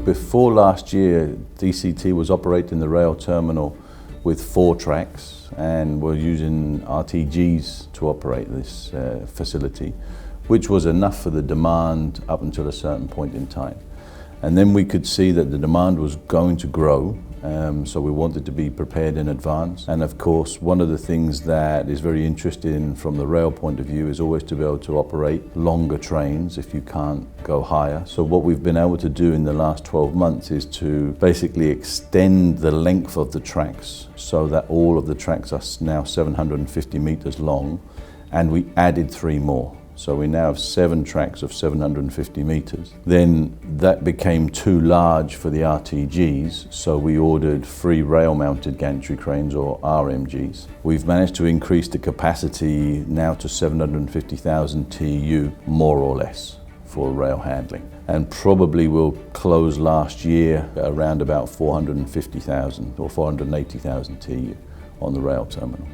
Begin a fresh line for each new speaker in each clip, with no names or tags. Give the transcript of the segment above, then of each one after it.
before last year, DCT was operating the rail terminal with 4 tracks, and we're using RTGs to operate this facility, which was enough for the demand up until a certain point in time. And then we could see that the demand was going to grow, so we wanted to be prepared in advance. And of course, one of the things that is very interesting from the rail point of view is always to be able to operate longer trains if you can't go higher. So what we've been able to do in the last 12 months is to basically extend the length of the tracks so that all of the tracks are now 750 meters long, and we added 3 more. So we now have 7 tracks of 750 meters. Then that became too large for the RTGs, so we ordered 3 rail-mounted gantry cranes, or RMGs. We've managed to increase the capacity now to 750,000 TEU, more or less, for rail handling. And probably will close last year around about 450,000 or 480,000 TEU on the rail terminal.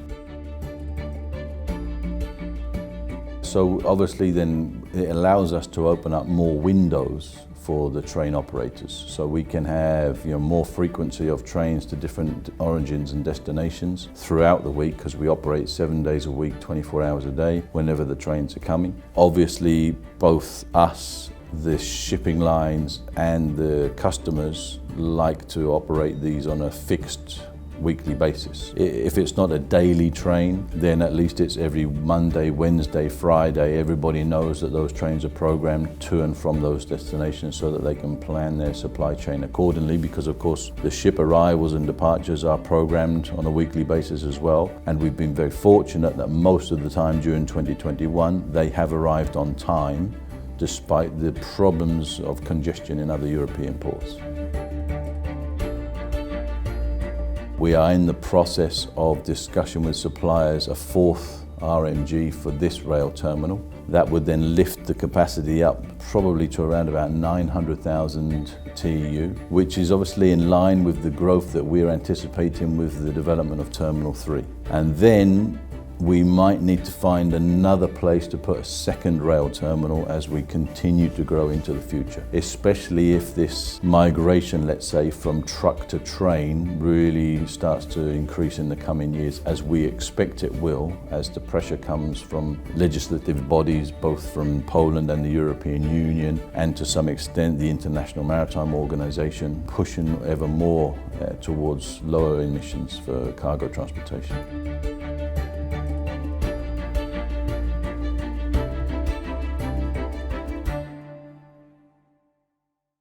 So obviously then it allows us to open up more windows for the train operators. So we can have more frequency of trains to different origins and destinations throughout the week, because we operate 7 days a week, 24 hours a day, whenever the trains are coming. Obviously both us, the shipping lines and the customers like to operate these on a fixed weekly basis. If it's not a daily train, then at least it's every Monday, Wednesday, Friday. Everybody knows that those trains are programmed to and from those destinations so that they can plan their supply chain accordingly, because of course the ship arrivals and departures are programmed on a weekly basis as well. And we've been very fortunate that most of the time during 2021 they have arrived on time, despite the problems of congestion in other European ports. We are in the process of discussion with suppliers a 4th RMG for this rail terminal. That would then lift the capacity up probably to around about 900,000 TEU, which is obviously in line with the growth that we're anticipating with the development of Terminal 3. And then we might need to find another place to put a 2nd rail terminal as we continue to grow into the future, especially if this migration, let's say, from truck to train really starts to increase in the coming years, as we expect it will, as the pressure comes from legislative bodies, both from Poland and the European Union, and to some extent the International Maritime Organization, pushing ever more towards lower emissions for cargo transportation.